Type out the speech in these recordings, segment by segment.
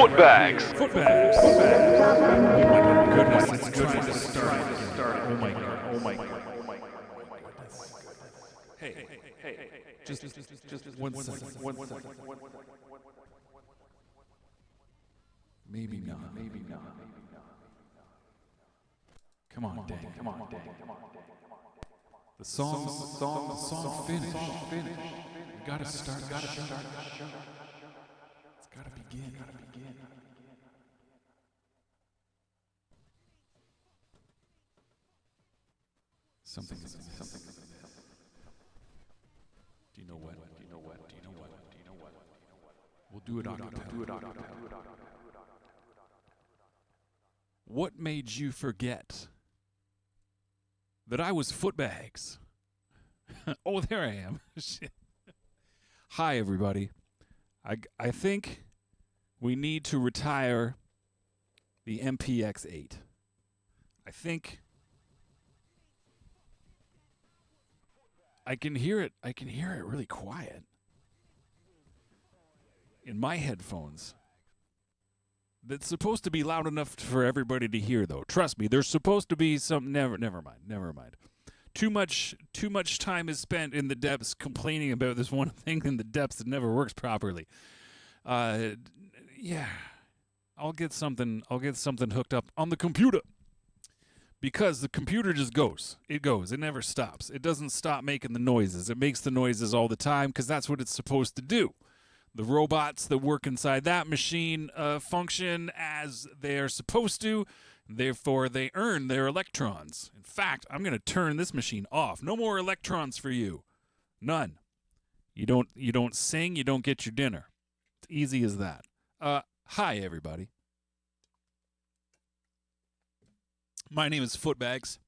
Footbags. Footbags. Oh my goodness, it's trying to start. Oh my god. Oh my god. Hey. Just 1 second. 1 second. Maybe not. Come on, Dan. The song finished. We gotta start. It's gotta begin. Something. Do you know what? We'll do it on acapella. What made you forget that I was Footbags? Oh, there I am. Shit. Hi, everybody. I think we need to retire the MPX-8. I think I can hear it really quiet in my headphones. That's supposed to be loud enough for everybody to hear, though. Trust me, there's supposed to be some. Never mind. Too much time is spent in the depths complaining about this one thing in the depths that never works properly. Yeah, I'll get something hooked up on the computer, because the computer just goes. It goes. It never stops. It doesn't stop making the noises. It makes the noises all the time because that's what it's supposed to do. The robots that work inside that machine function as they're supposed to. Therefore, they earn their electrons. In fact, I'm going to turn this machine off. No more electrons for you. None. You don't sing, you don't get your dinner. It's easy as that. Hi, everybody. My name is Footbags.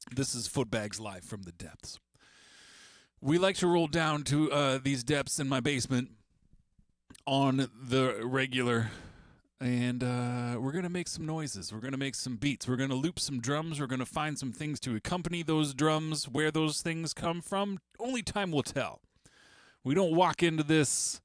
This is Footbags Live from the Depths. We like to roll down to these depths in my basement on the regular, and we're going to make some noises. We're going to make some beats. We're going to loop some drums. We're going to find some things to accompany those drums. Where those things come from, only time will tell. We don't walk into this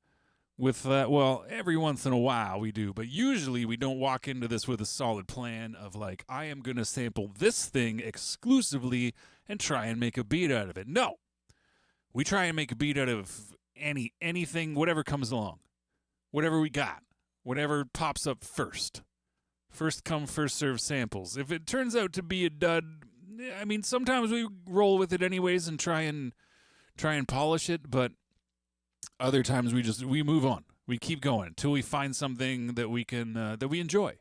with, well, every once in a while we do, but usually we don't walk into this with a solid plan of like, I am going to sample this thing exclusively and try and make a beat out of it. No. We try and make a beat out of anything, whatever comes along. Whatever we got, whatever pops up first. First come, first serve samples. If it turns out to be a dud, I mean, sometimes we roll with it anyways and try and polish it, but other times we move on. We keep going until we find something that we can that we enjoy.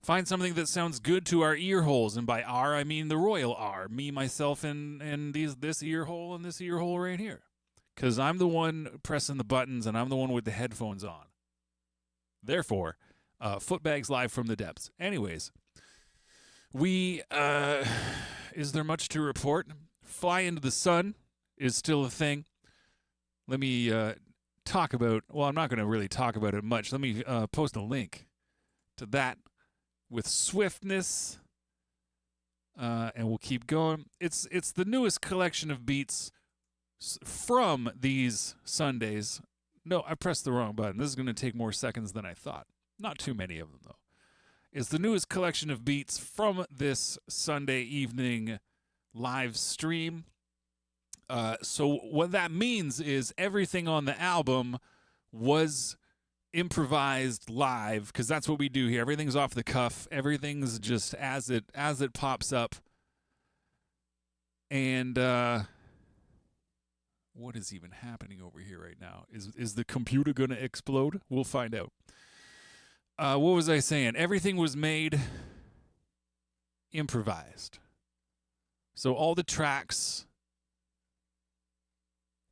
Find something that sounds good to our ear holes, and by R I mean the royal R, me, myself, and this ear hole and this ear hole right here. Because I'm the one pressing the buttons, and I'm the one with the headphones on. Therefore, Footbags Live from the Depths. Anyways, is there much to report? Fly into the Sun is still a thing. Let me talk about, well, I'm not going to really talk about it much. Let me post a link to that with swiftness, and we'll keep going. It's the newest collection of beats from these Sundays. No, I pressed the wrong button. This is going to take more seconds than I thought. Not too many of them, though. It's the newest collection of beats from this Sunday evening live stream. So what that means is everything on the album was improvised live, because that's what we do here. Everything's off the cuff. Everything's just as it pops up. And what is even happening over here right now? Is the computer going to explode? We'll find out. What was I saying? Everything was made improvised. So all the tracks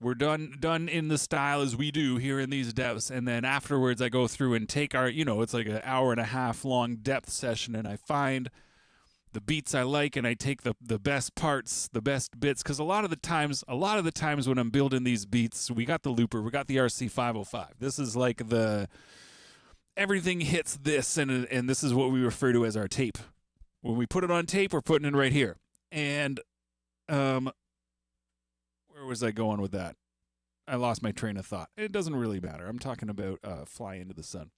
were done in the style as we do here in these depths, and then afterwards I go through and take our, it's like an hour and a half long depth session, and I find the beats I like, and I take the best parts, the best bits, because a lot of the times when I'm building these beats, we got the looper, we got the RC505. This is like everything hits this, and this is what we refer to as our tape. When we put it on tape, we're putting it right here. And where was I going with that? I lost my train of thought. It doesn't really matter. I'm talking about Fly Into the Sun.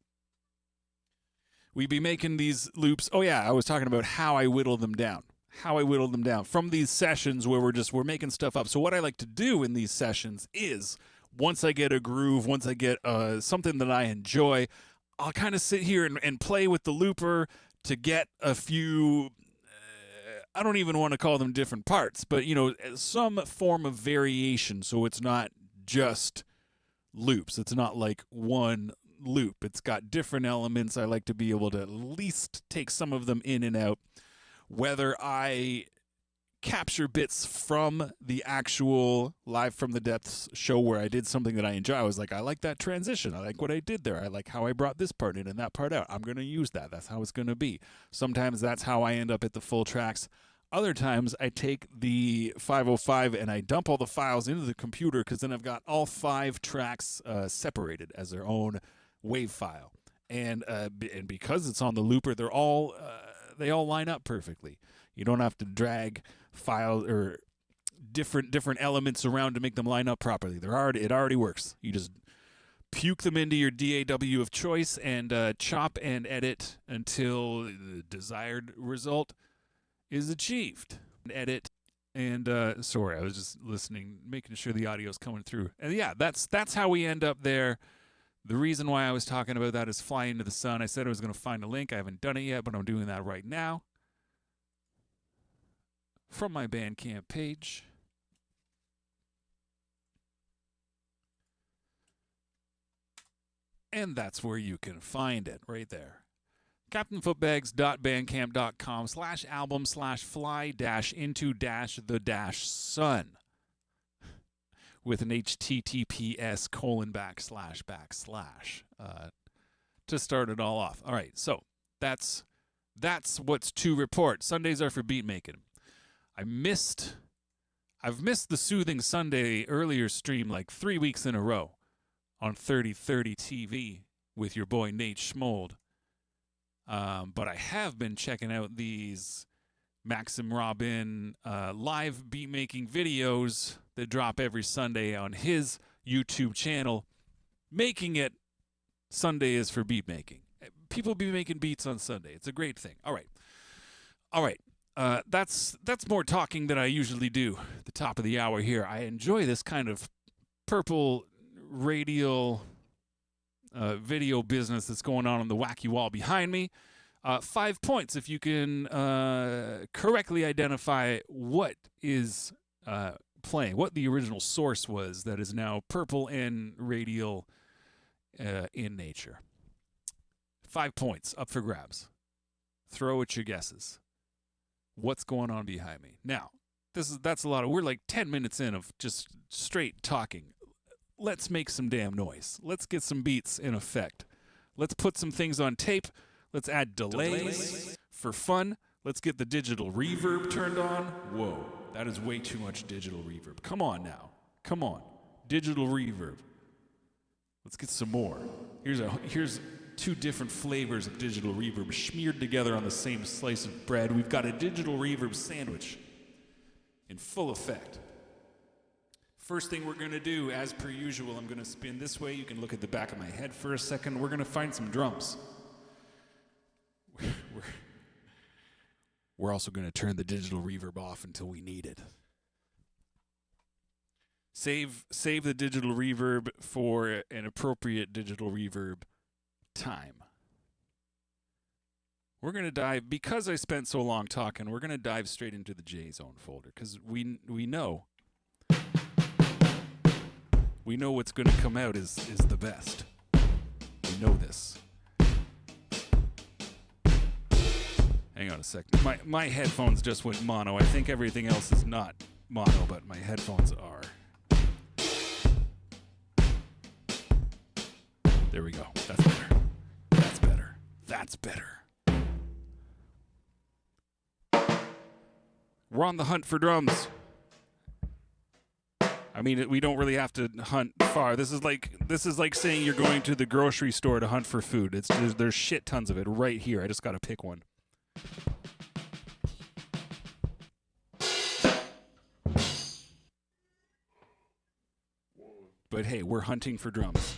we'd be making these loops. Oh yeah, I was talking about how I whittle them down. From these sessions where we're making stuff up. So what I like to do in these sessions is, once I get a groove, once I get something that I enjoy, I'll kind of sit here and play with the looper to get a few, I don't even want to call them different parts, but, some form of variation, so it's not just loops. It's not like one loop. It's got different elements. I like to be able to at least take some of them in and out, whether I capture bits from the actual Live from the Depths show where I did something that I enjoy. I was like, I like that transition. I like what I did there. I like how I brought this part in and that part out. I'm going to use that. That's how it's going to be. Sometimes that's how I end up at the full tracks. Other times I take the 505 and I dump all the files into the computer, because then I've got all 5 tracks separated as their own WAV file. And because it's on the looper, they all line up perfectly. You don't have to drag files or different elements around to make them line up properly. It already works. You just puke them into your DAW of choice and chop and edit until the desired result is achieved. Edit and sorry, I was just listening, making sure the audio is coming through. And yeah, that's how we end up there. The reason why I was talking about that is Fly Into the Sun. I said I was going to find a link. I haven't done it yet, but I'm doing that right now from my Bandcamp page. And that's where you can find it, right there. CaptainFootbags.bandcamp.com/album/fly-into-the-sun with an https:// to start it all off. All right, so that's what's to report. Sundays are for beat making. I've missed the Soothing Sunday earlier stream like 3 weeks in a row on 3030 TV with your boy Nate Schmold. But I have been checking out these Maxim Robin live beat making videos that drop every Sunday on his YouTube channel, making it Sunday is for beat making. People be making beats on Sunday. It's a great thing. All right. That's more talking than I usually do at the top of the hour here. I enjoy this kind of purple radial video business that's going on the wacky wall behind me. 5 points if you can correctly identify what is playing, what the original source was that is now purple and radial in nature. 5 points up for grabs. Throw at your guesses. What's going on behind me? Now, that's a lot of, we're like 10 minutes in of just straight talking. Let's make some damn noise. Let's get some beats in effect. Let's put some things on tape. Let's add delays for fun. Let's get the digital reverb turned on. Whoa, that is way too much digital reverb. Come on now. Come on. Digital reverb. Let's get some more. Here's 2 different flavors of digital reverb smeared together on the same slice of bread. We've got a digital reverb sandwich in full effect. First thing we're going to do, as per usual, I'm going to spin this way. You can look at the back of my head for a second. We're going to find some drums. We're also going to turn the digital reverb off until we need it. Save the digital reverb for an appropriate digital reverb time. We're going to dive, because I spent so long talking, we're going to dive straight into the J-Zone folder, because we know what's going to come out is the best. We know this. Hang on a second. My headphones just went mono. I think everything else is not mono, but my headphones are. There we go. That's better. That's better. That's better. We're on the hunt for drums. I mean, we don't really have to hunt far. This is like saying you're going to the grocery store to hunt for food. There's shit tons of it right here. I just got to pick one. But hey, we're hunting for drums.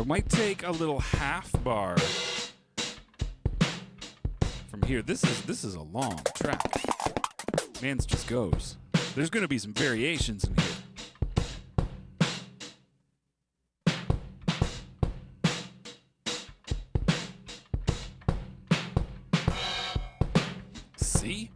I might take a little half bar from here. This is a long track. Mans just goes. There's going to be some variations in here. See?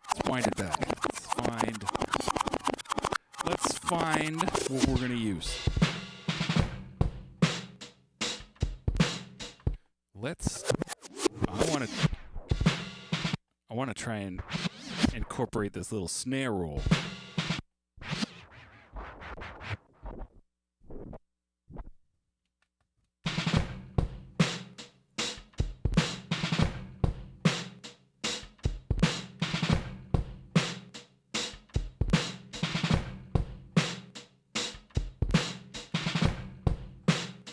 Let's wind it back. Let's find what we're going to use. I want to try and incorporate this little snare roll.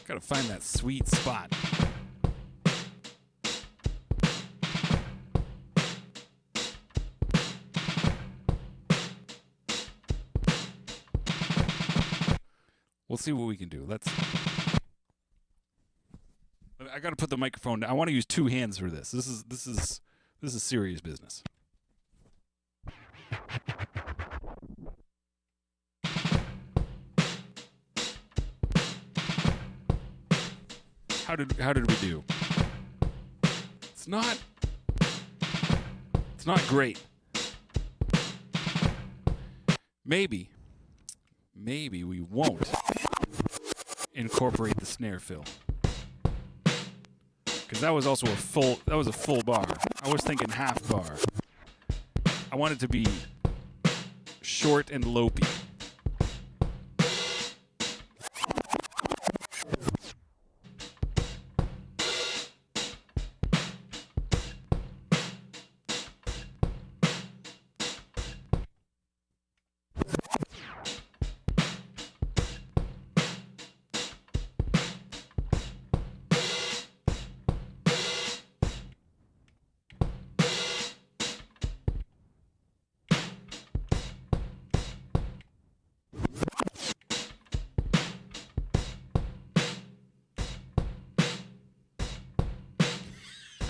Gotta find that sweet spot. We'll see what we can do. I gotta put the microphone down. I want to use two hands for this. This is serious business. How did we do? It's not great. Maybe we won't incorporate the snare fill, because that was also a full bar. I was thinking half bar. I want it to be short and lopey.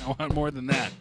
I want more than that.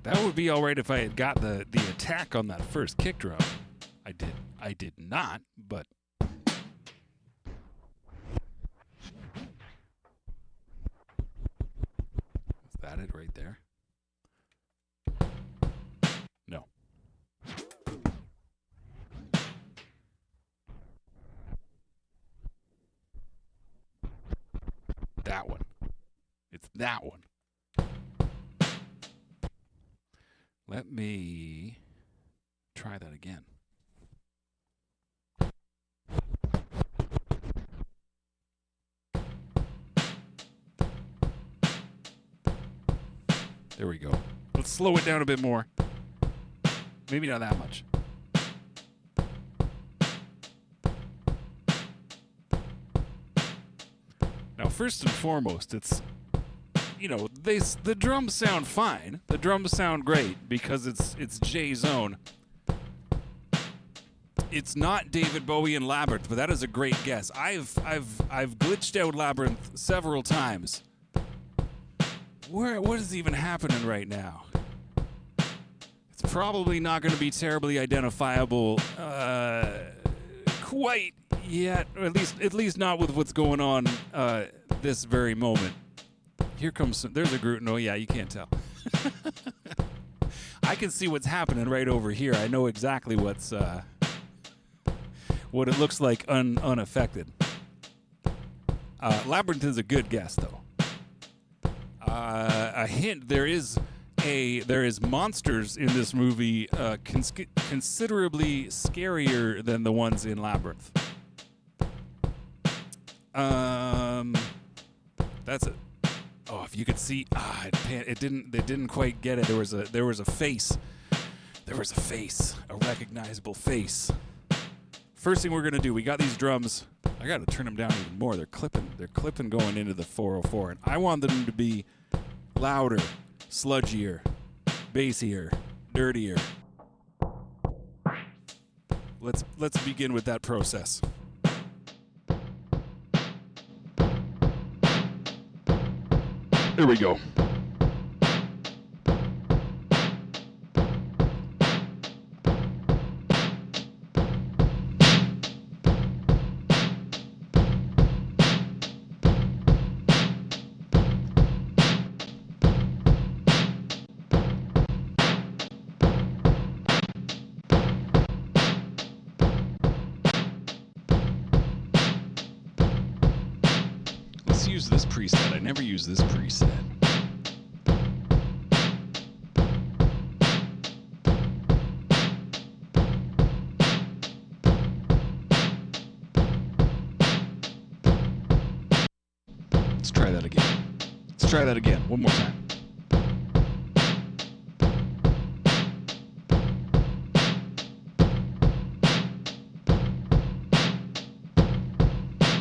That would be all right if I had got the attack on that first kick drum. I did not, but is that it right there? No. That one. It's that one. Let me try that again. There we go. Let's slow it down a bit more. Maybe not that much. Now, first and foremost, it's, you know, the drums sound fine. The drums sound great because it's Jay's own. It's not David Bowie and Labyrinth, but that is a great guess. I've glitched out Labyrinth several times. What is even happening right now? It's probably not going to be terribly identifiable quite yet, or at least not with what's going on this very moment. Here comes there's a group. No, yeah, you can't tell. I can see what's happening right over here. I know exactly what it looks like unaffected. Labyrinth is a good guess, though. A hint: there is monsters in this movie considerably scarier than the ones in Labyrinth. That's it. Oh, if you could see, they didn't quite get it. There was a face. There was a face, a recognizable face. First thing we're gonna do, we got these drums. I gotta turn them down even more. They're clipping going into the 404, and I want them to be louder, sludgier, bassier, dirtier. Let's begin with that process. There we go. Let's use this preset. I never use this preset. Let's try that again. Let's try that again. One more time.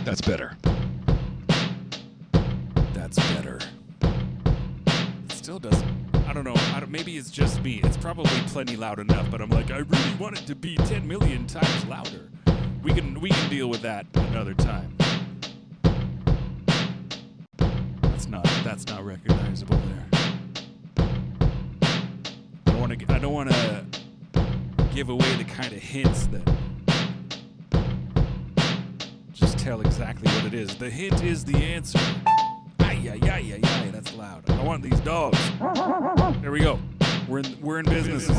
That's better. That's better. It still doesn't. I don't know. Maybe it's just me. It's probably plenty loud enough, but I'm like, I really want it to be 10 million times louder. We can deal with that another time. That's not recognizable there. I don't want to give away the kind of hints that just tell exactly what it is. The hint is the answer. Ay, that's loud. I want these dogs. There we go. We're in business.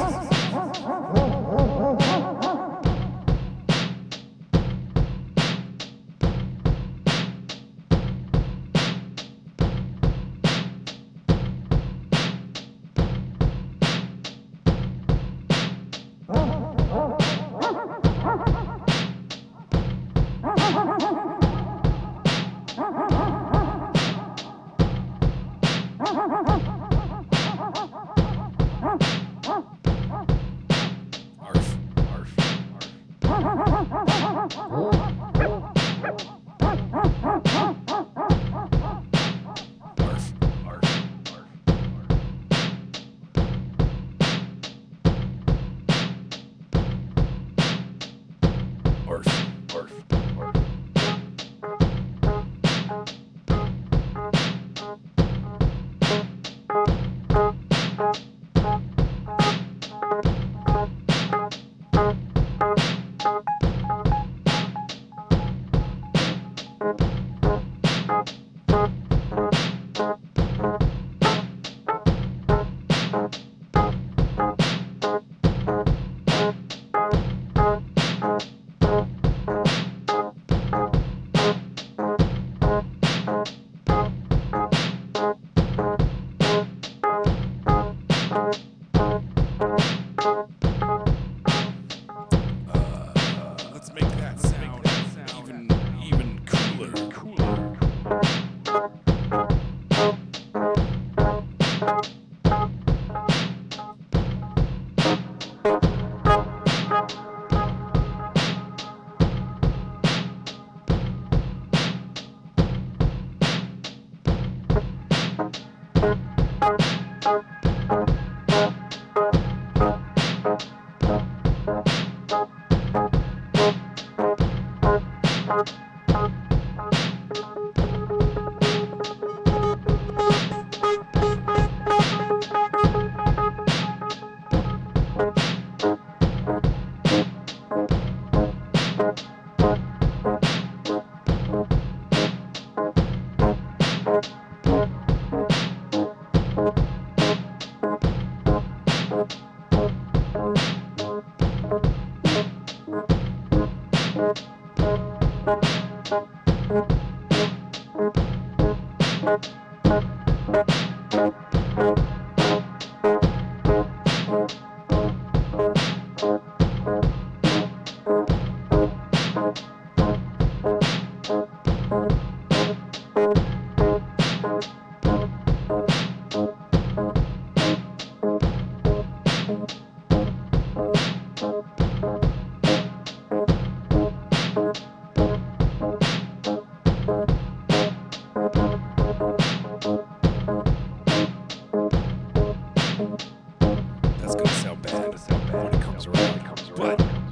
That's gonna sound bad when it comes around.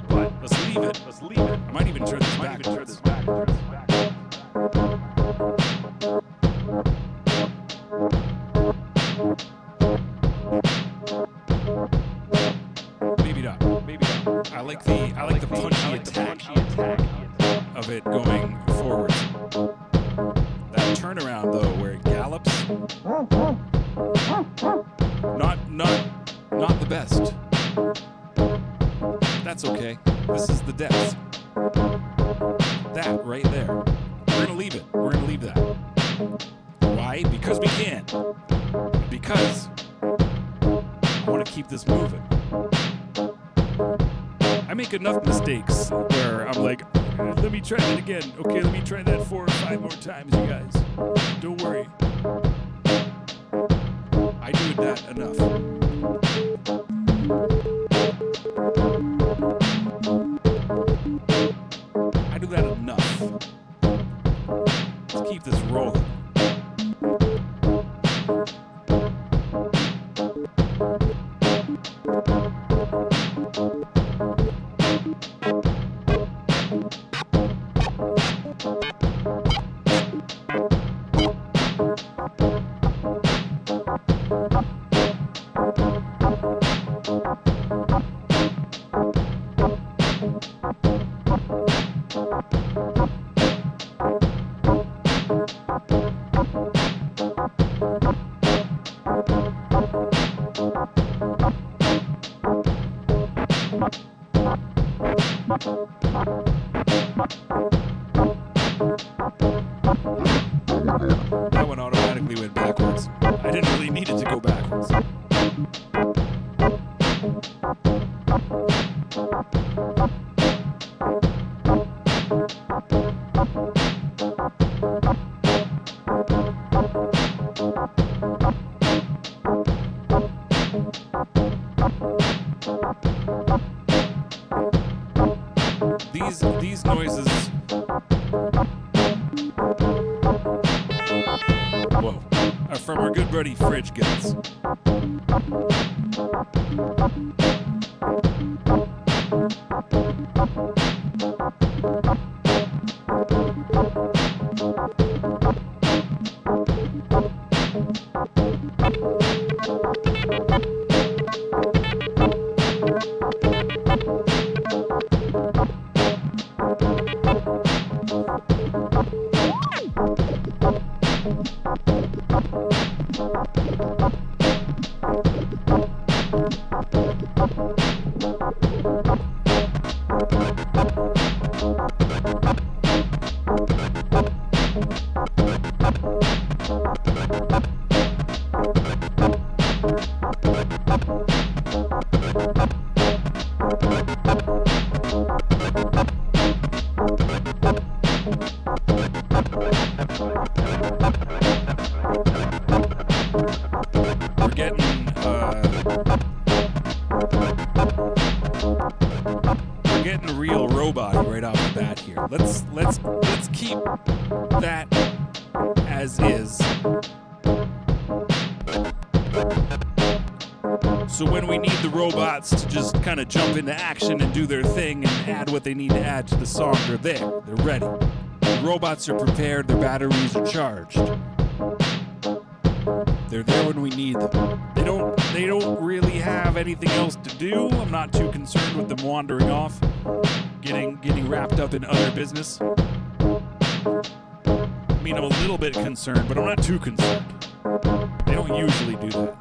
But let's leave it. I might even turn this backwards. Maybe not. I like the punchy attack of it going forwards. That turnaround though, where it gallops, not the best. That's okay. This is the depths. That right there. We're gonna leave it. We're gonna leave that. Why? Because we can. Because I want to keep this moving. I make enough mistakes where I'm like, let me try that again. Okay, let me try that 4 or 5 more times, you guys. Don't worry. I do that enough. I do that enough. Let's keep this rolling. That one automatically went backwards. I didn't really need it to go backwards. These noises. Whoa. Are from our good buddy Fridge Guts. We're getting a real robot right off the bat here. Let's keep that as is. So when we need the robots to just kind of jump into action and do their thing and add what they need to add to the song, they're there. They're ready. The robots are prepared. Their batteries are charged. They're there when we need them. They don't really have anything else to do. I'm not too concerned with them wandering off, getting wrapped up in other business. I mean, I'm a little bit concerned, but I'm not too concerned. They don't usually do that.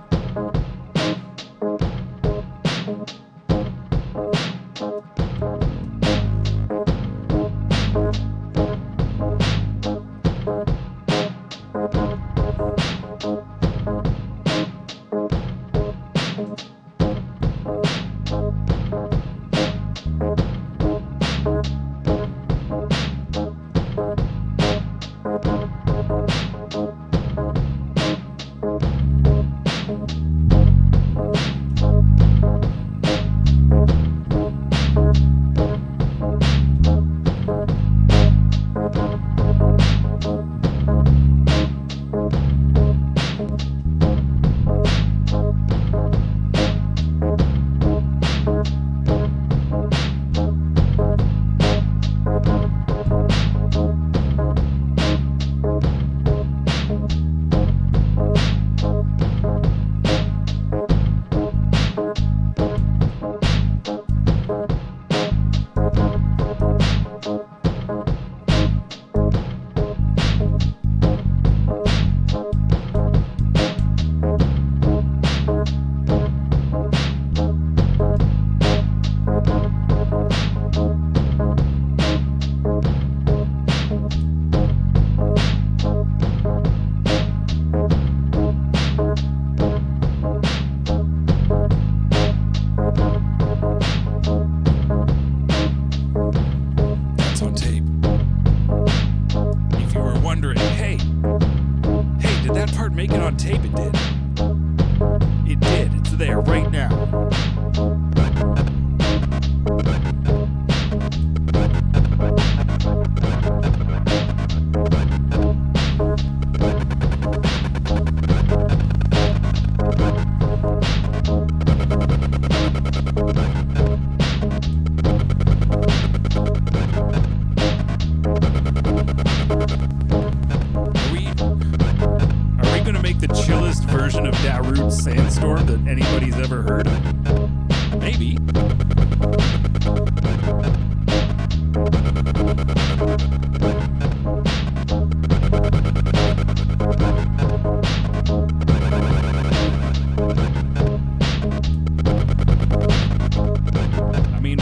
I mean,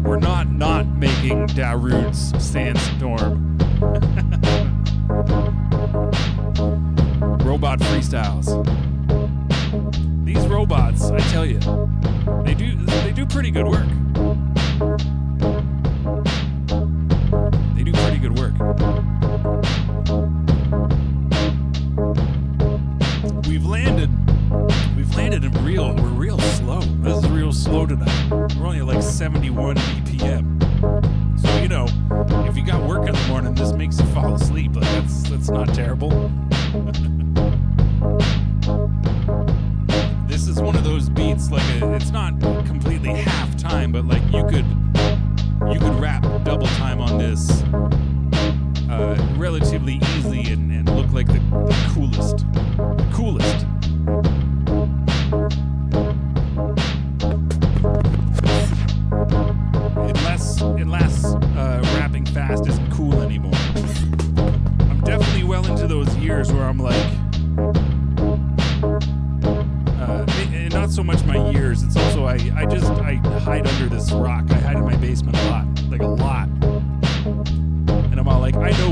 we're not making Darude's Sandstorm. Robot freestyles. These robots, I tell you, they do pretty good work. They do pretty good work. We've landed in we're real slow. This is real slow tonight. We're only at like 71 BPM. So, you know, if you got work in the morning, this makes you fall asleep. Like that's not terrible. This is one of those beats, like it's not completely half time, but like you could rap double time on this relatively easy and look like the coolest. The coolest. Unless rapping fast isn't cool anymore. I'm definitely well into those years where I'm like, and not so much my years, it's also I hide under this rock. I hide in my basement a lot. And I'm all like, I know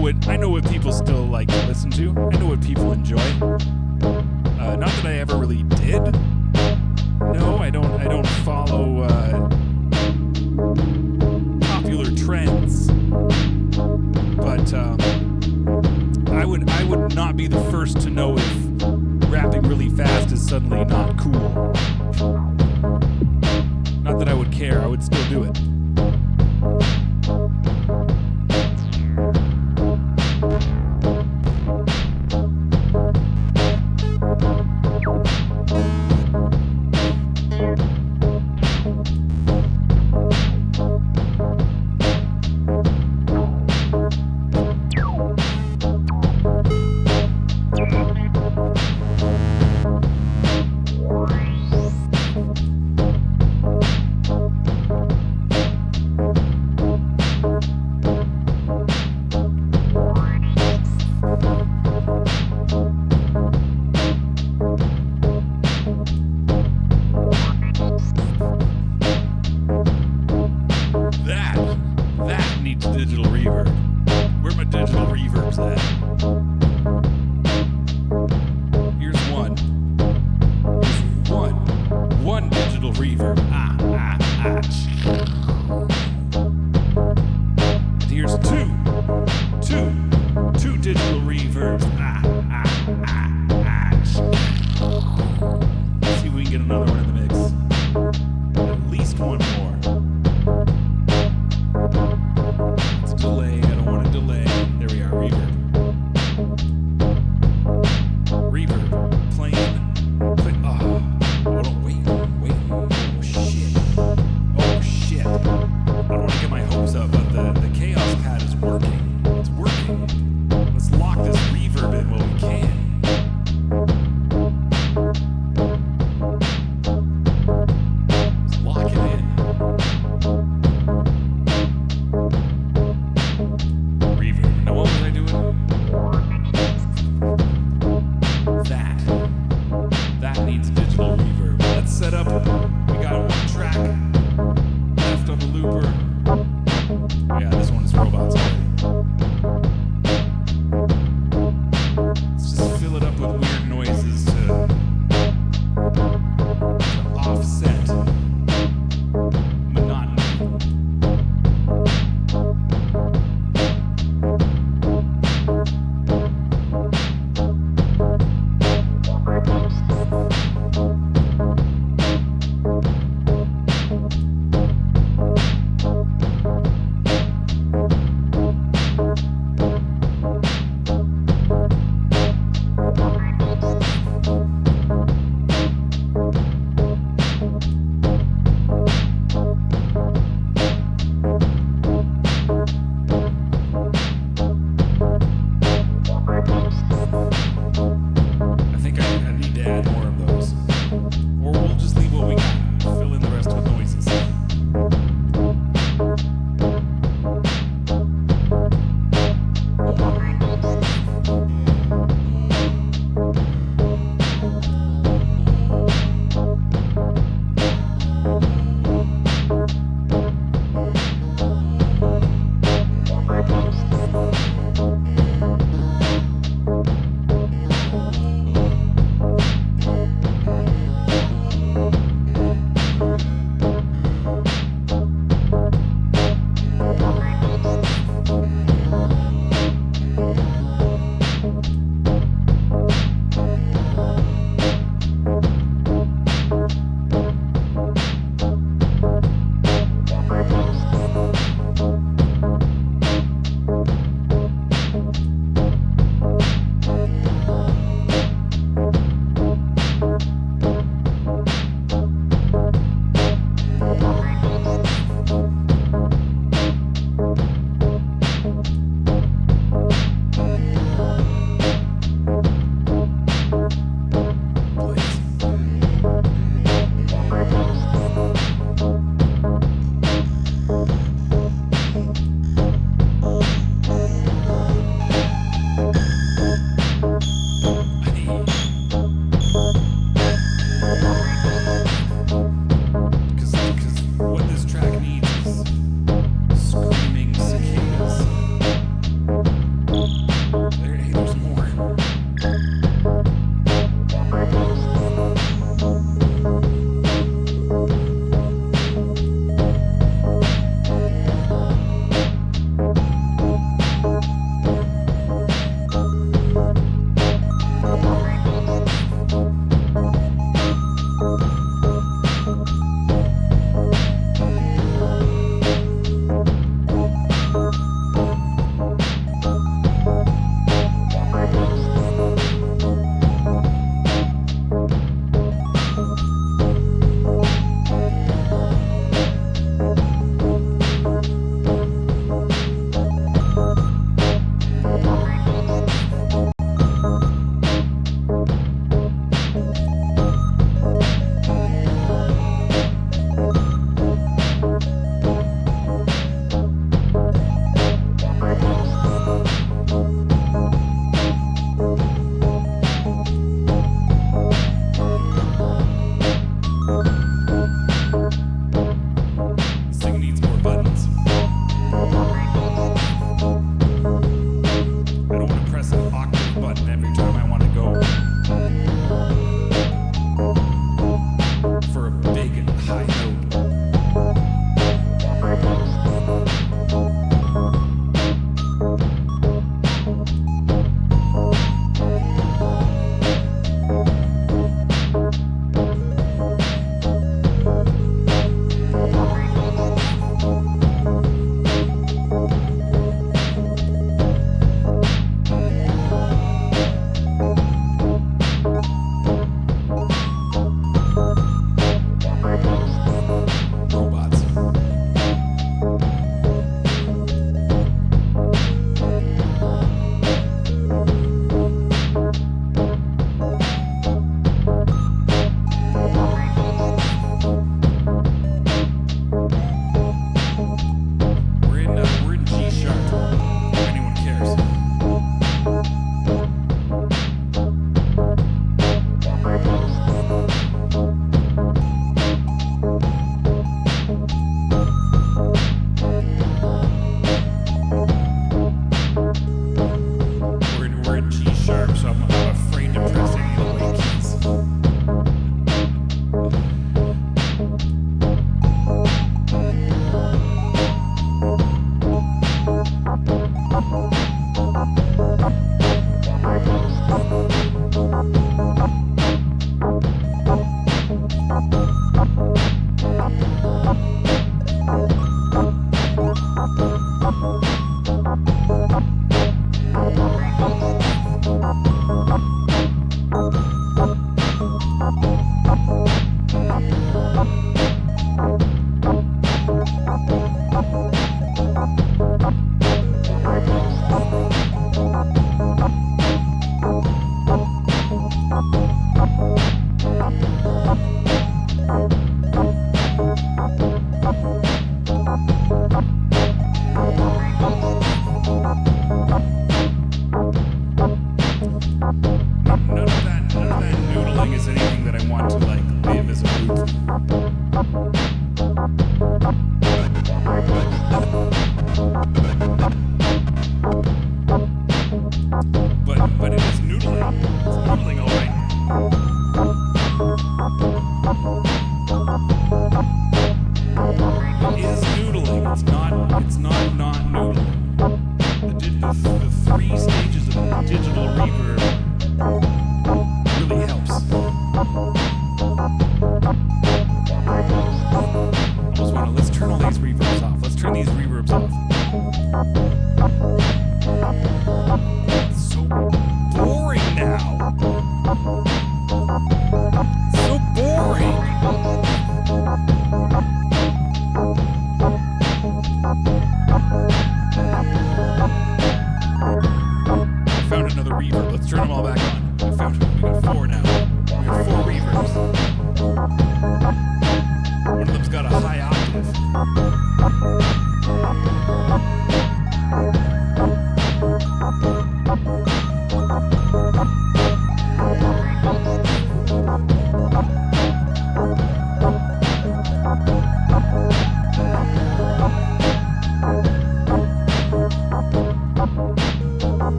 what people still like to listen to. I know what people enjoy. Not that I ever really did. No, I don't follow popular trends. But I would not be the first to know if rapping really fast is suddenly not cool. Not that I would care, I would still do it.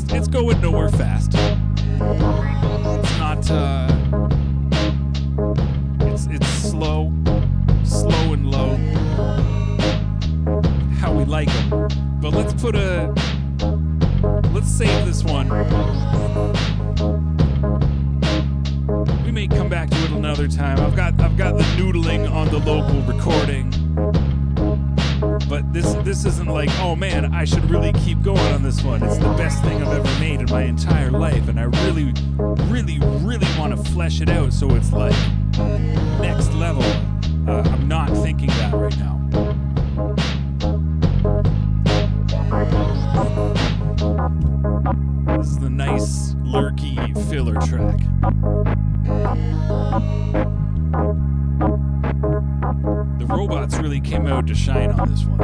It's going nowhere fast. It's not, it's slow and low. How we like them. But let's save this one. We may come back to it another time. I've got the noodling on the local recording. But this isn't like, oh man, I should really keep going on this one. It's the best thing I've ever made in my entire life, and I really, really, really want to flesh it out so it's like next level. I'm not thinking that right now. This is the nice, lurky filler track. The robots really came out to shine on this one.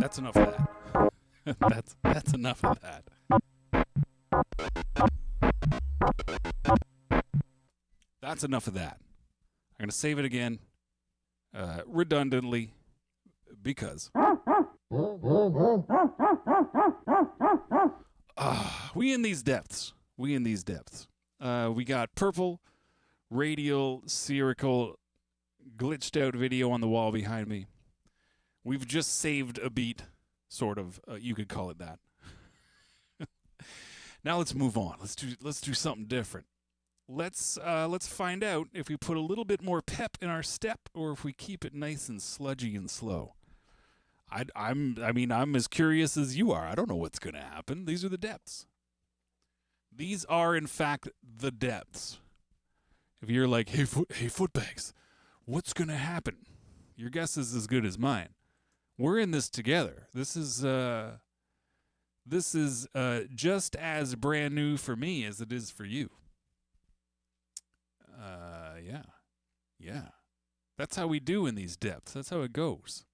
That's enough of that. That's enough of that. That's enough of that. I'm going to save it again, redundantly, because we in these depths. We in these depths. We got purple, radial, spherical, glitched out video on the wall behind me. We've just saved a beat, sort of. You could call it that. Now let's move on. Let's do something different. Let's find out if we put a little bit more pep in our step, or if we keep it nice and sludgy and slow. I'm as curious as you are. I don't know what's going to happen. These are the depths. These are, in fact, the depths. If you're like, hey, Footbags, what's going to happen? Your guess is as good as mine. We're in this together. This is just as brand new for me as it is for you. Yeah. That's how we do in these depths. That's how it goes.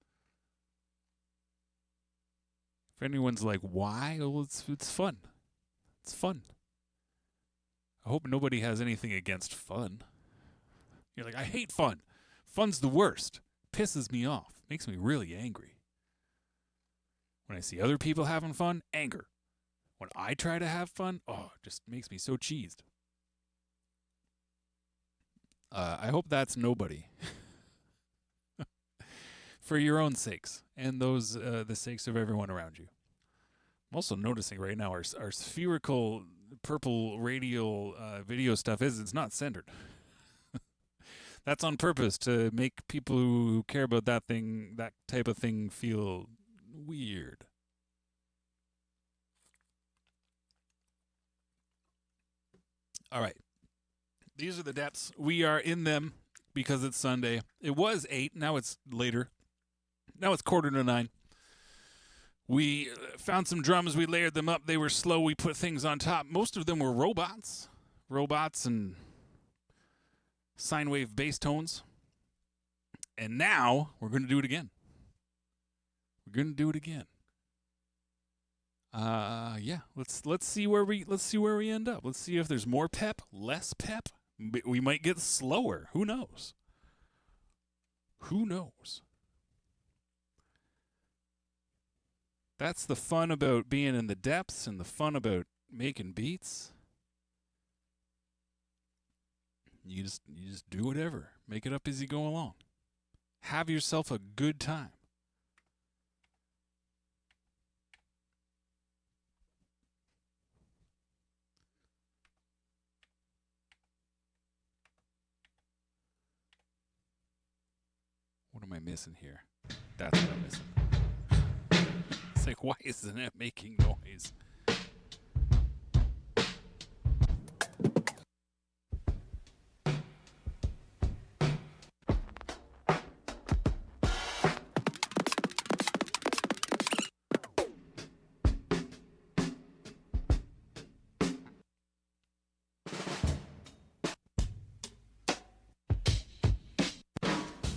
If anyone's like, why? Well, it's fun. It's fun. I hope nobody has anything against fun. You're like, I hate fun. Fun's the worst. pisses me off. Makes me really angry. When I see other people having fun, anger. When I try to have fun, it just makes me so cheesed. I hope that's nobody. For your own sakes and those the sakes of everyone around you. I'm also noticing right now our spherical purple radial video stuff it's not centered. That's on purpose to make people who care about that type of thing feel weird. All right. These are the depths. We are in them because it's Sunday. It was 8, now it's later. Now it's 8:45. We found some drums. We layered them up. They were slow. We put things on top. Most of them were robots. Robots and sine wave bass tones. And now we're going to do it again. We're going to do it again. Yeah. Let's see where we end up. Let's see if there's more pep, less pep. We might get slower. Who knows? Who knows? That's the fun about being in the depths and the fun about making beats. You just do whatever. Make it up as you go along. Have yourself a good time. What am I missing here? That's what I'm missing. It's like, why isn't it making noise?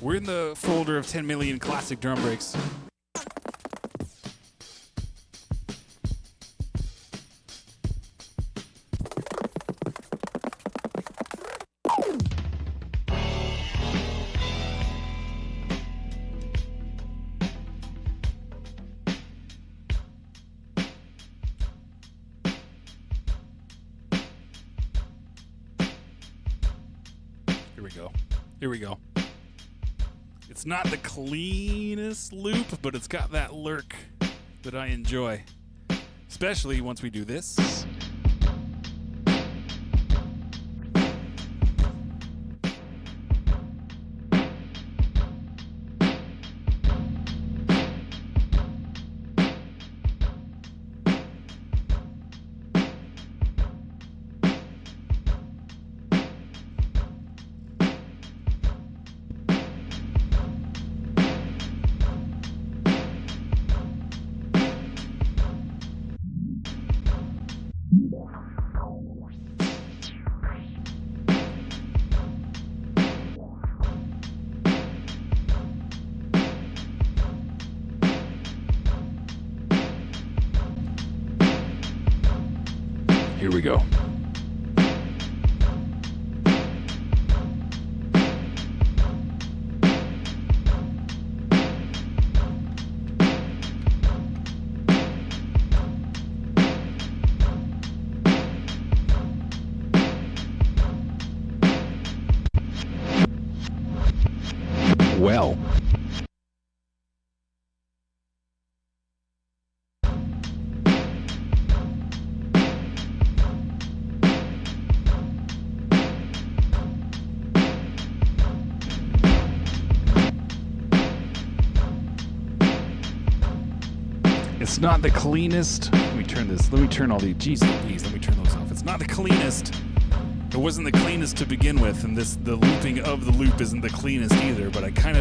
We're in the folder of 10 million classic drum breaks. Here we go. It's not the cleanest loop, but it's got that lurk that I enjoy. Especially once we do this. Here we go. Well. It's not the cleanest. Let me turn this. Let me turn all these. Jeez Louise, let me turn those off. It's not the cleanest. It wasn't the cleanest to begin with, and the looping of the loop isn't the cleanest either, but I'm kind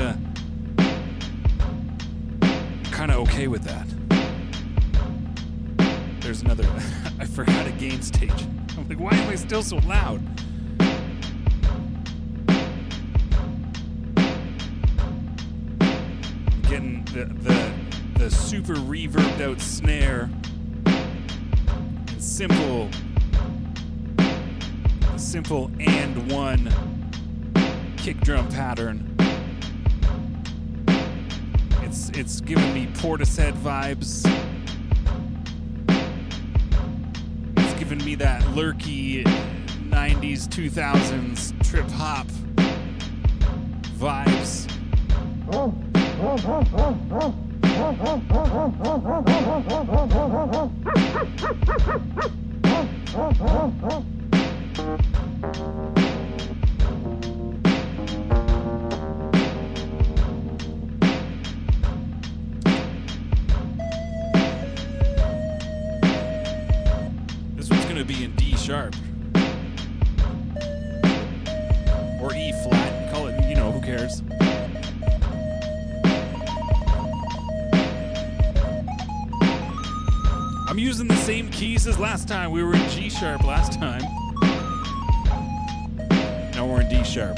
of okay with that. There's another. I forgot a gain stage. I'm like, why am I still so loud? Getting the super reverbed out snare and simple and one kick drum pattern It's giving me Portishead vibes. It's giving me that lurky 90s, 2000s trip hop vibes. This one's gonna be in D sharp or E flat. Call it, you know, who cares? I'm using the same keys as last time. We were in G sharp last time. Now we're in D sharp.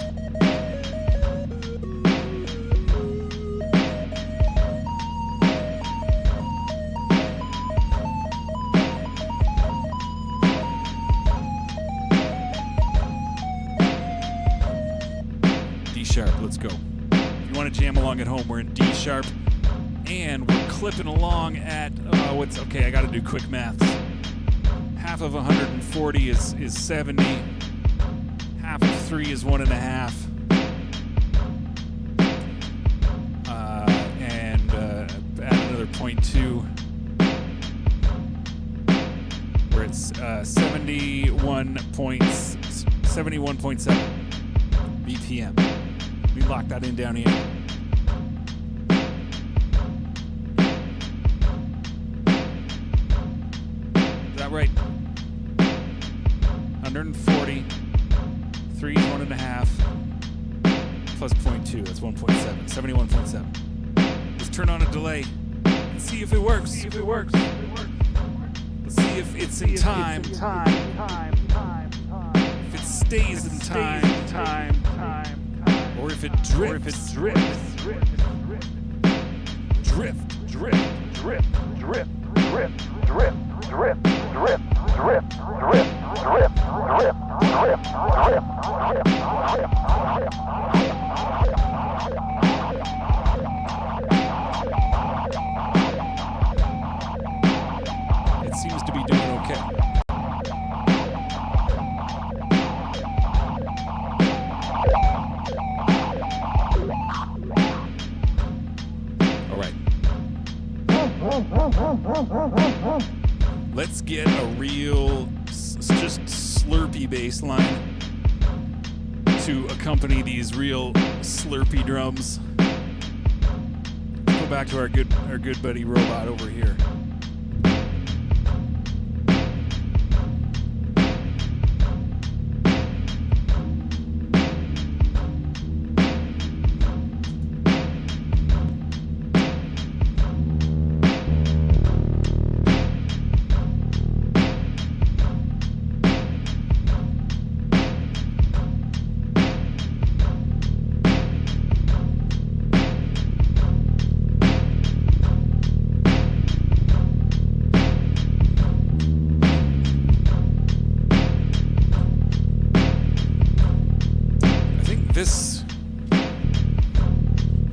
D sharp, let's go. If you want to jam along at home, we're in D sharp. And we're clipping along at, okay, I gotta do quick maths. Half of 140 is 70. Half of 3 is 1.5. And add another 0.2. We're at 71.7 BPM. We lock that in down here. Right. 140, 3 is 1.5, plus 0.2, that's 1.7, 71.7. Let's turn on a delay and see if it works. Let's see if it's in time. If it stays in time. Or if it drifts. It seems to be doing okay. All right. Let's get a real, just slurpy bass line to accompany these real slurpy drums. Let's go back to our good buddy Robot over here.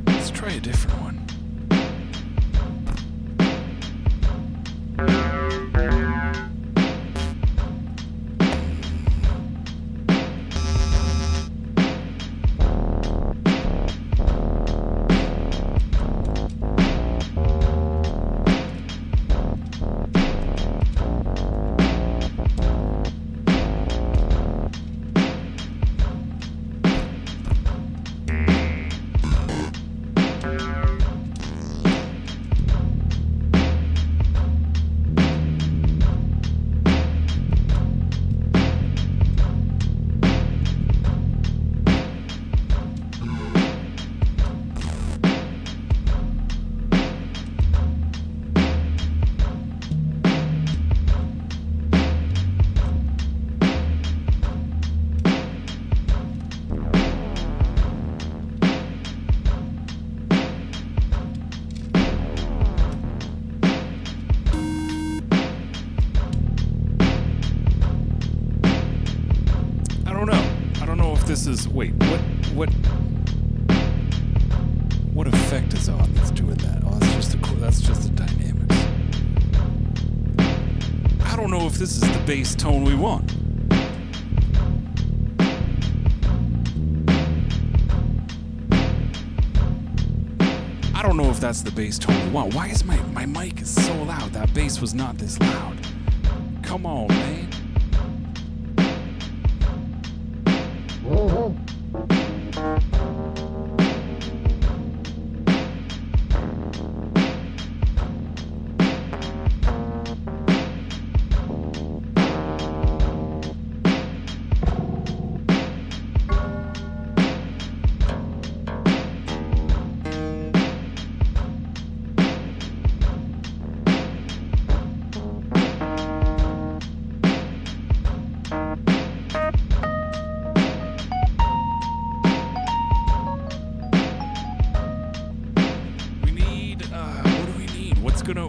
Let's try a different one. This is, wait, what effect is on that's doing that? if this is the bass tone we want. I don't know if that's the bass tone we want. Why is my mic is so loud? That bass was not this loud. Come on, man.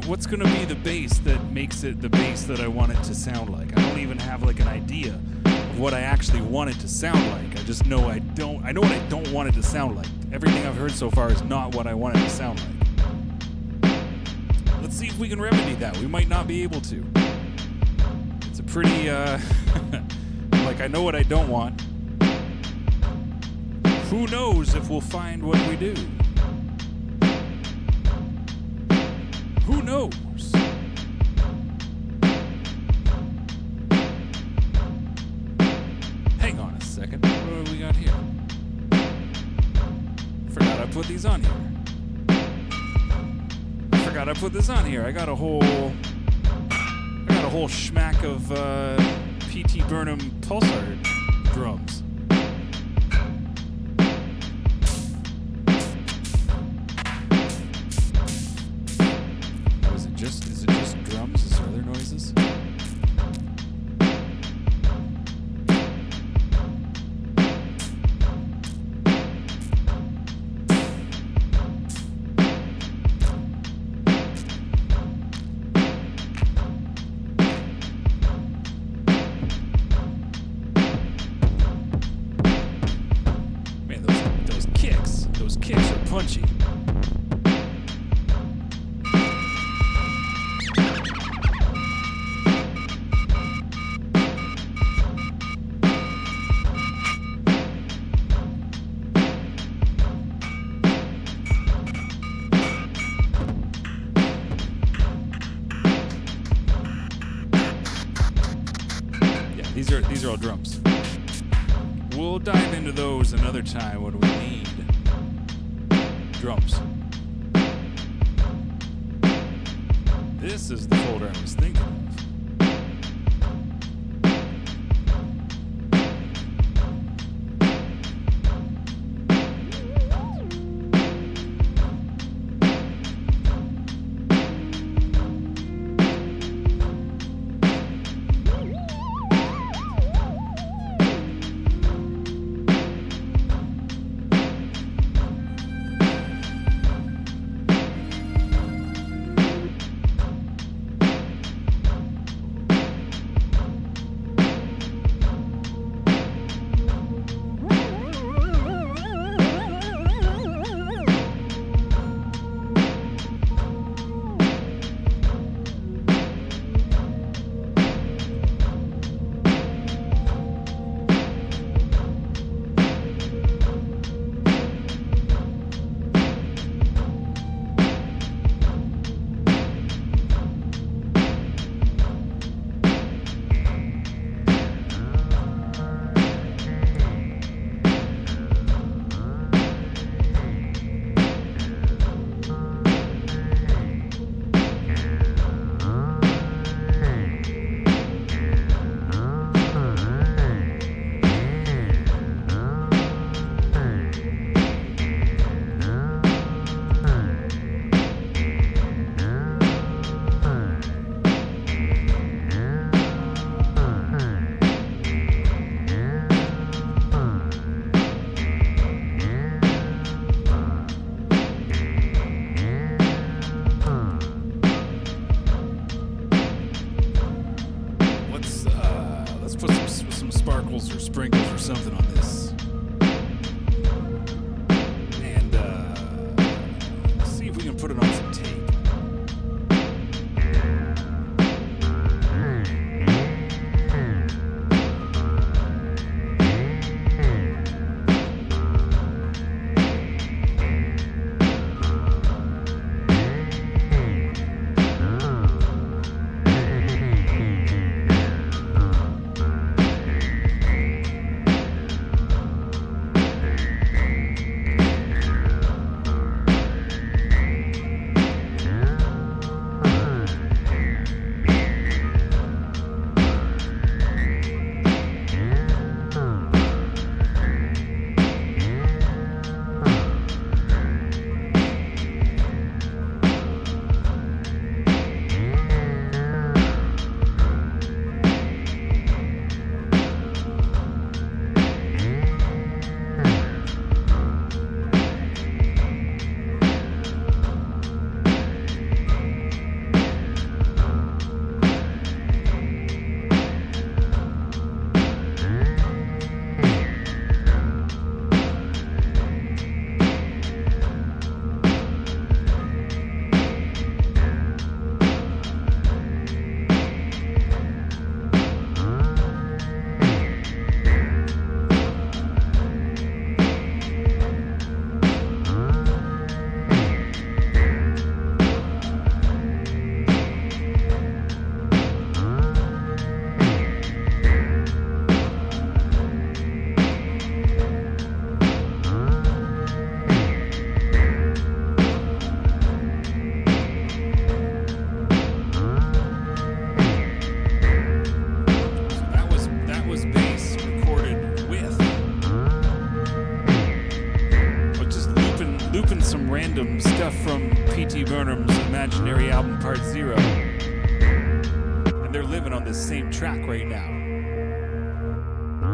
What's gonna be the bass that makes it the bass that I want it to sound like? I don't even have like an idea of what I actually want it to sound like. I just know I know what I don't want it to sound like. Everything I've heard so far is not what I want it to sound like. Let's see if we can remedy that. We might not be able to. It's a pretty like I know what I don't want. Who knows if we'll find what we do? Who knows? Hang on a second. What do we got here? Forgot I put these on here. I forgot I put this on here. I got a whole schmack of P.T. Burnham pulsar drums. Is it just drums? Is there other noises? Man, those kicks are punchy. These are all drums. We'll dive into those another time when we need drums. This is the folder I was thinking of. Or sprinkles or something on this. And see if we can put it on some tape. P.T. Burnham's Imaginary Album Part 0. And they're living on this same track right now.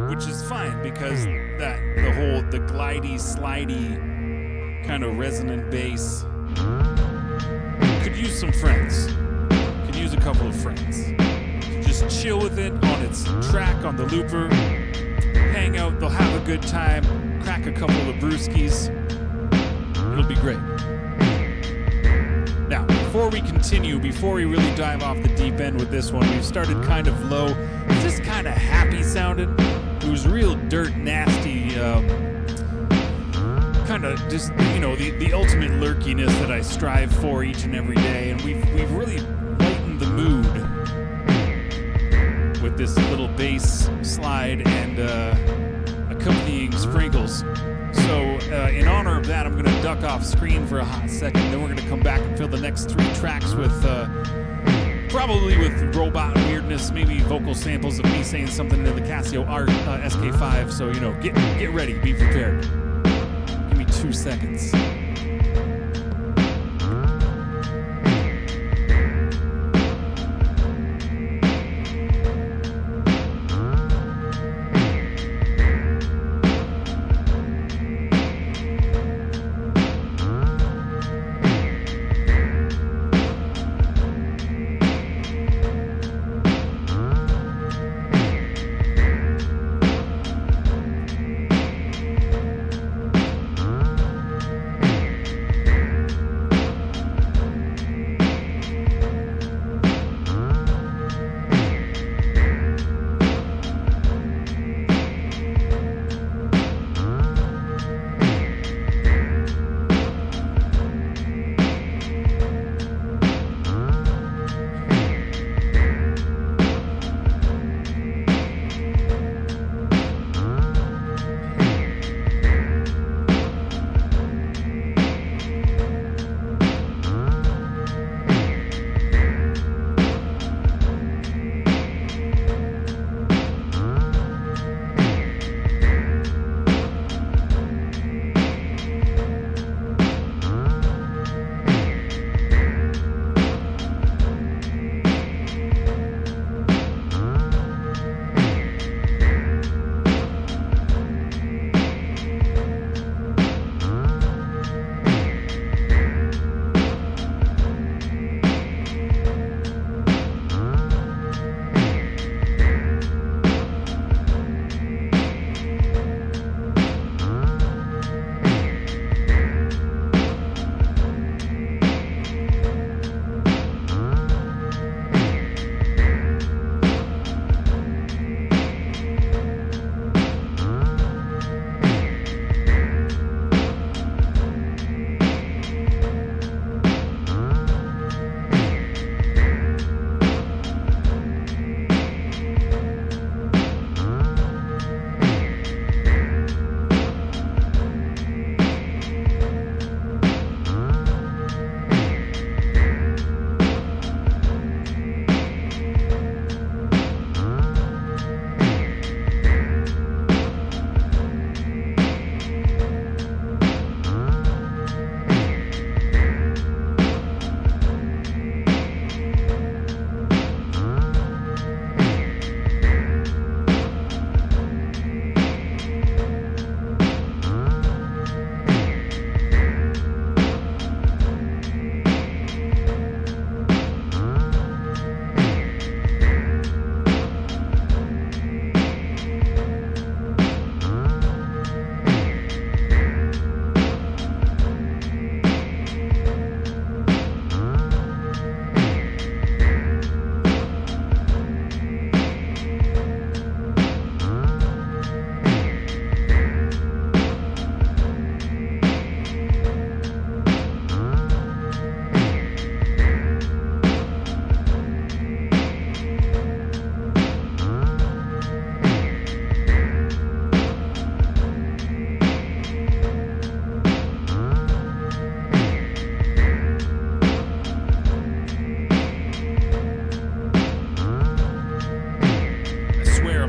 Which is fine because the glidey, slidey, kind of resonant bass could use some friends. Could use a couple of friends. Just chill with it on its track, on the looper. Hang out, they'll have a good time. Crack a couple of brewskis. It'll be great. Now, before we continue, before we really dive off the deep end with this one, we've started kind of low. It's just kind of happy sounding. It was real dirt nasty, kind of just, you know, the ultimate lurkiness that I strive for each and every day. And we've really lightened the mood with this little bass slide and accompanying sprinkles. So in honor of that, I'm going to duck off screen for a hot second. Then we're going to come back and fill the next 3 tracks with probably with robot weirdness, maybe vocal samples of me saying something into the Casio SK5. So, you know, get ready, be prepared. Give me 2 seconds.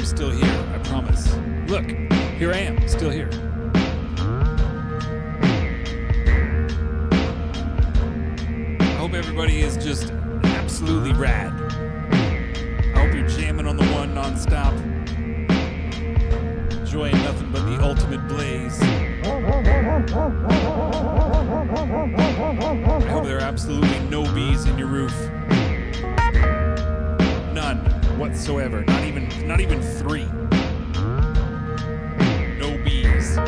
still here, I promise. Look, here I am, still here. hope everybody is just absolutely rad. I hope you're jamming on the one nonstop, enjoying nothing but the ultimate blaze. I hope there are absolutely no bees in your roof. None whatsoever. Not even 3. No bees.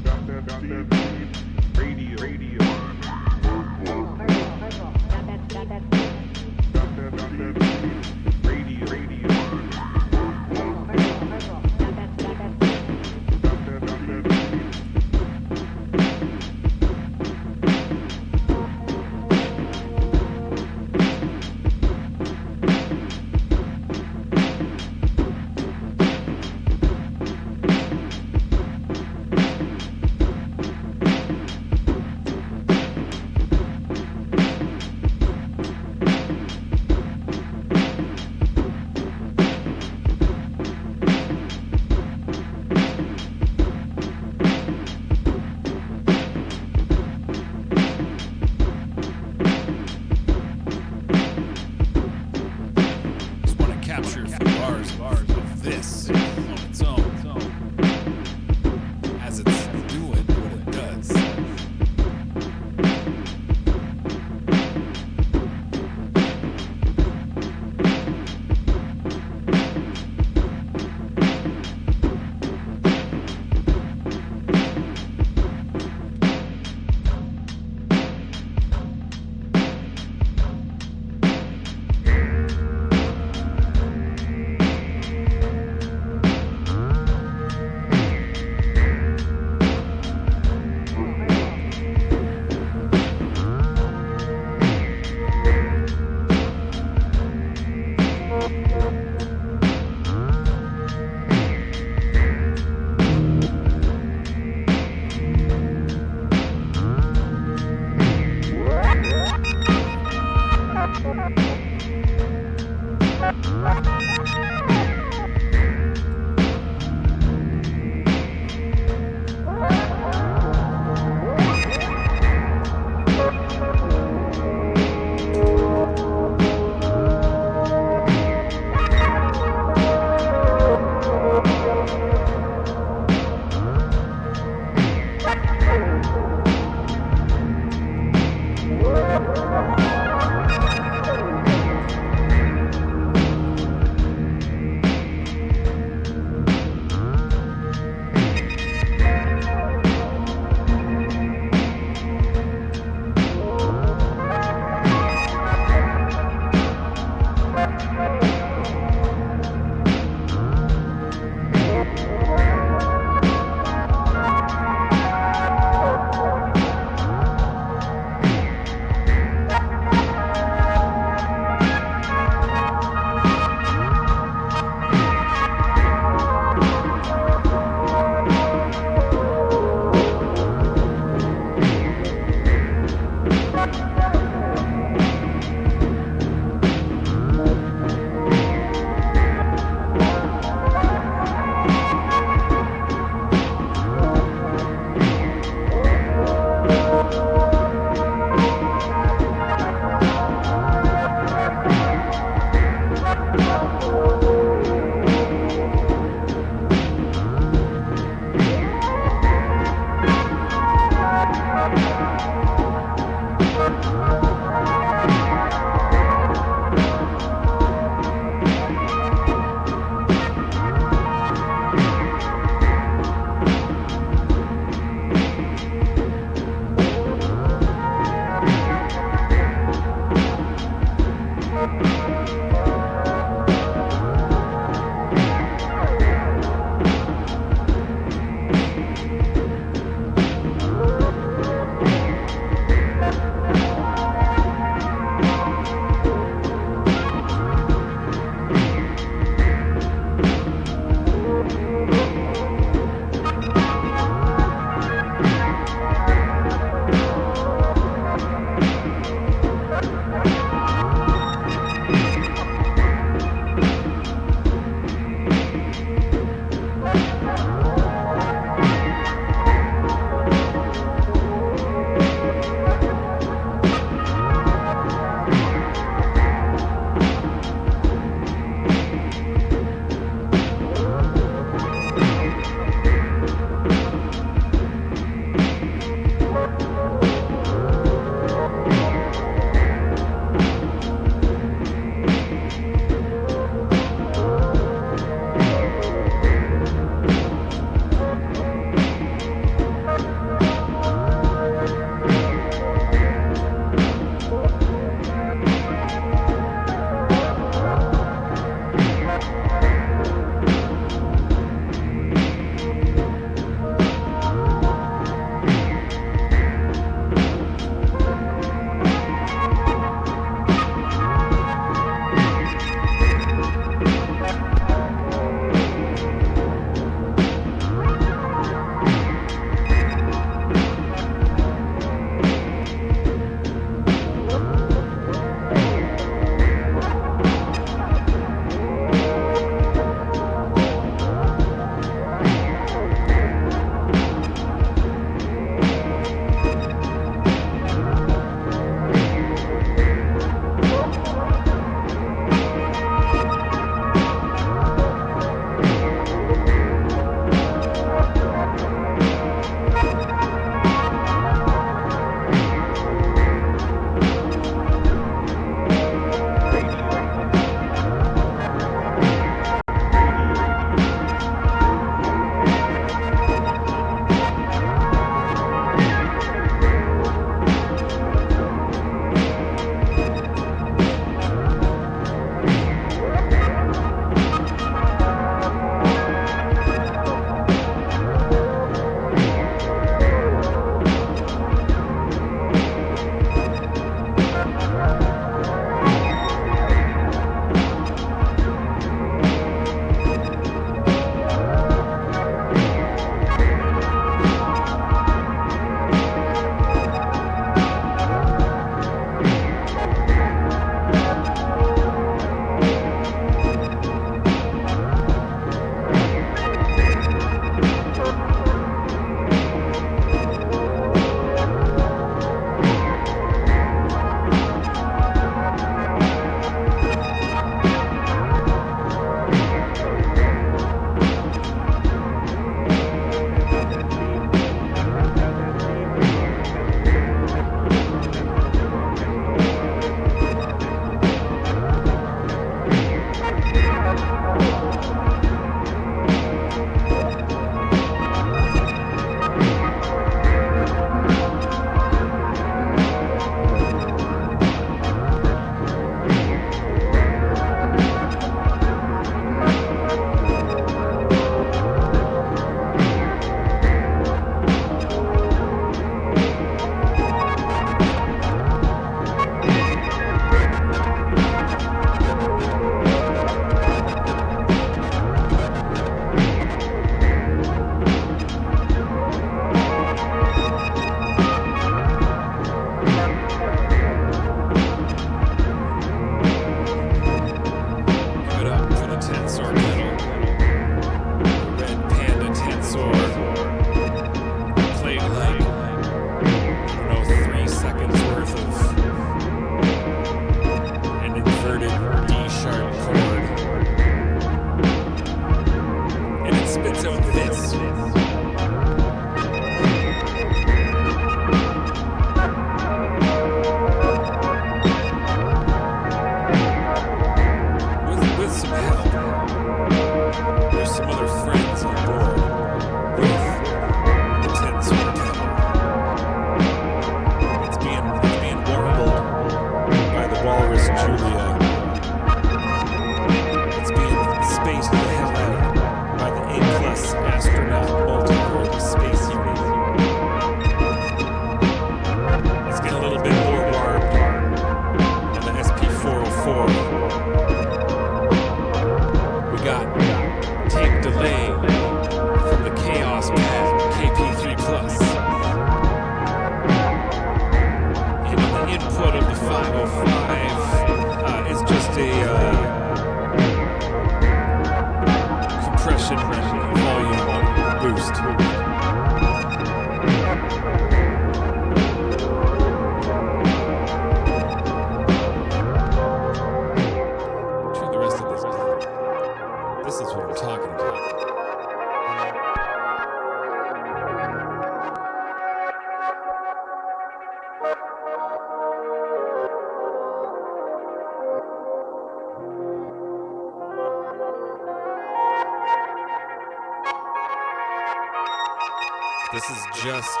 This is just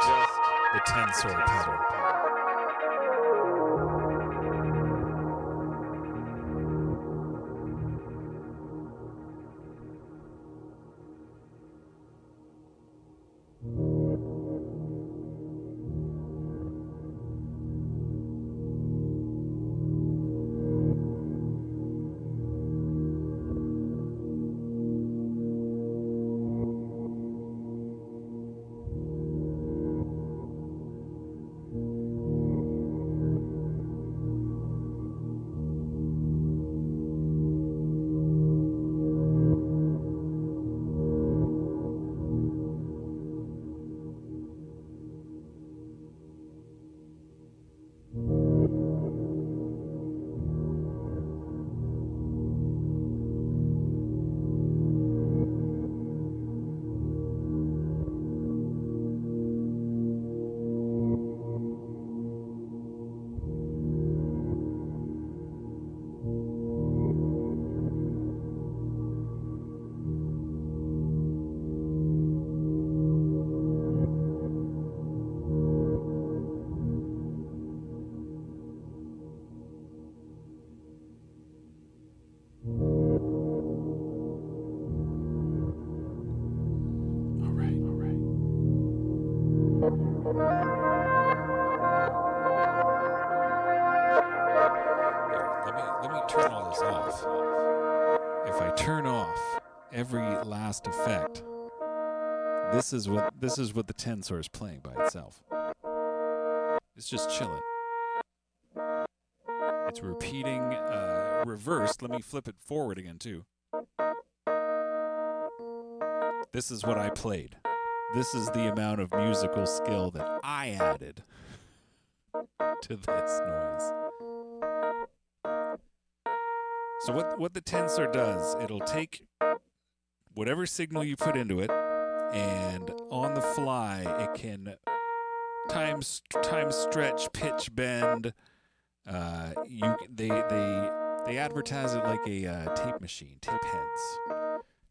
the tensor pedal. Let me turn all this off. If I turn off every last effect, this is what the tensor is playing by itself. It's just chilling. It's repeating reversed. Let me flip it forward again too. This is what I played. This is the amount of musical skill that I added to this noise. So what the tensor does, it'll take whatever signal you put into it, and on the fly, it can time stretch, pitch bend. They advertise it like a tape machine, tape heads,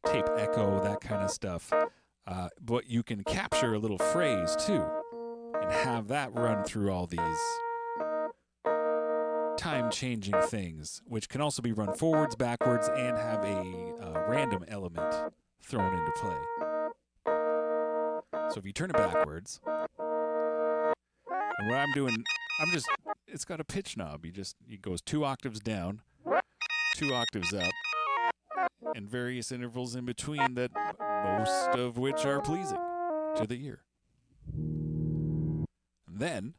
tape echo, that kind of stuff. But you can capture a little phrase too, and have that run through all these time-changing things, which can also be run forwards, backwards, and have a random element thrown into play. So if you turn it backwards, and what I'm doing, it's got a pitch knob. It goes 2 octaves down, 2 octaves up, and various intervals in between that most of which are pleasing to the ear. And then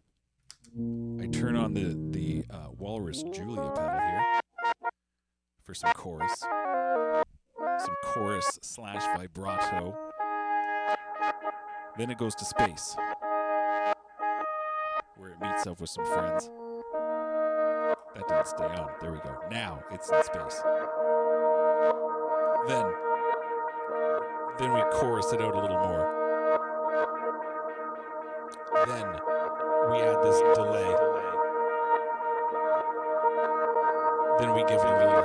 I turn on the Walrus Julia pedal here for some chorus / vibrato. Then it goes to space, where it meets up with some friends. That didn't stay on. There we go. Now it's in space. Then we chorus it out a little more. Then we add this delay. Then we give it a little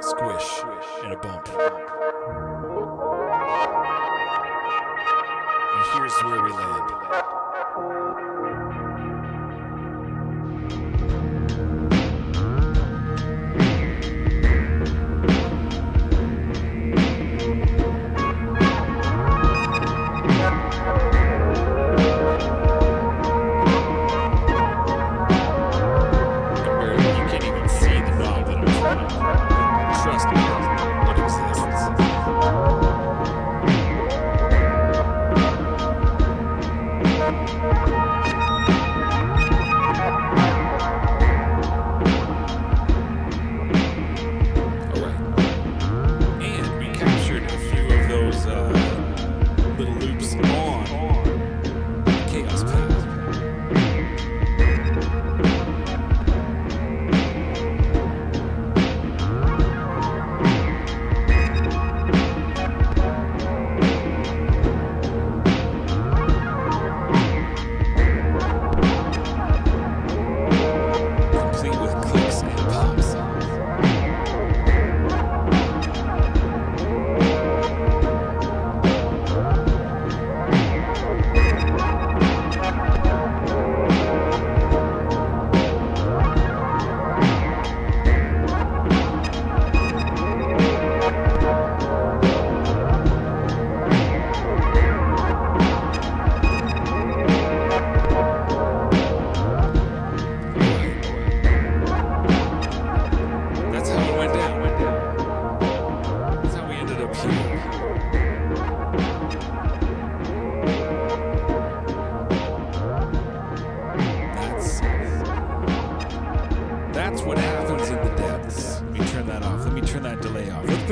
squish and a bump. And here's where we land. Trust me, it exists.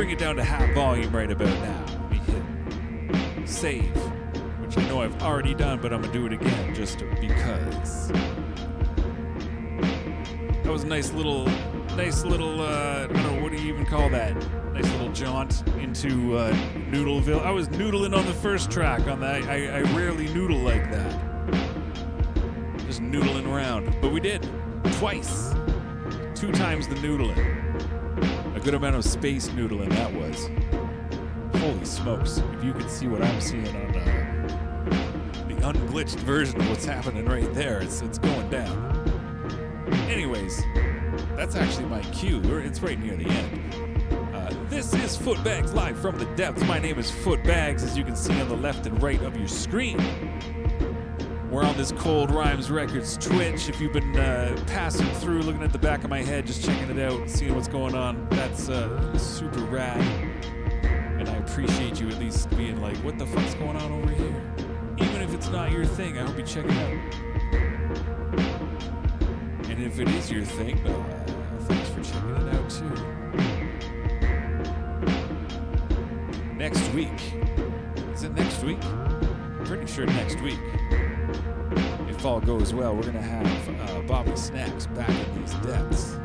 bring it down to half volume right about now. Let me hit save, which I know I've already done, but I'm gonna do it again just because. That was a nice little, I don't know, what do you even call that? Nice little jaunt into Noodleville. I was noodling on the first track on that. I rarely noodle like that. Just noodling around. But we did. Twice. 2 times the noodling. A good amount of space noodling that was. Holy smokes. If you could see what I'm seeing on the unglitched version of what's happening right there, it's going down. Anyways, that's actually my cue. It's right near the end. This is Footbags live from the depths. My name is Footbags, as you can see on the left and right of your screen. We're on this Cold Rhymes Records Twitch. If you've been passing through, looking at the back of my head, just checking it out, seeing what's going on, that's super rad. And I appreciate you at least being like, what the fuck's going on over here? Even if it's not your thing, I hope you check it out. And if it is your thing, thanks for checking it out too. Next week. Is it next week? I'm pretty sure next week. If all goes well, we're going to have Bobby Snacks back in these depths.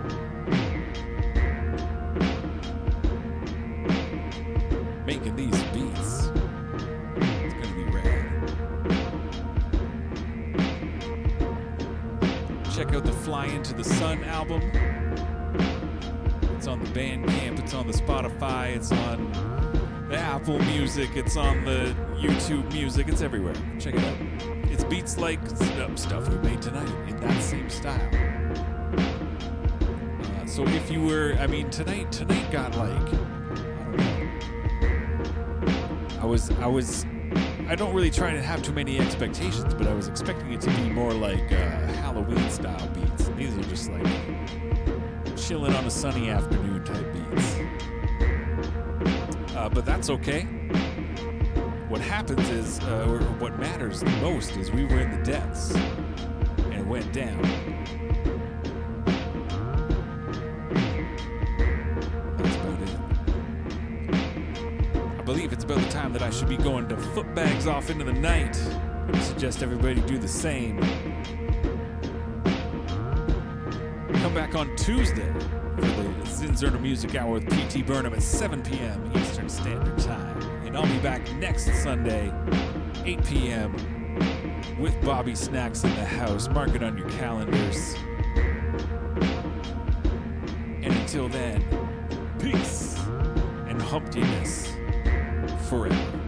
Making these beats. It's going to be rad. Check out the Fly Into the Sun album. It's on the Bandcamp, it's on the Spotify, it's on the Apple Music, it's on the YouTube Music, it's everywhere. Check it out. It's beats like stuff we made tonight in that same style. So if you were, tonight got like, I don't really try to have too many expectations, but I was expecting it to be more like Halloween style beats. These are just like chilling on a sunny afternoon type beats. But that's okay. What happens is, or what matters the most is we were in the depths and it went down. That's about it. I believe it's about the time that I should be going to Footbags off into the night. I suggest everybody do the same. Come back on Tuesday for the Zinzerner Music Hour with P.T. Burnham at 7 p.m. Eastern Standard Time. And I'll be back next Sunday, 8 p.m. with Bobby Snacks in the house. Mark it on your calendars. And until then, peace and humptiness forever.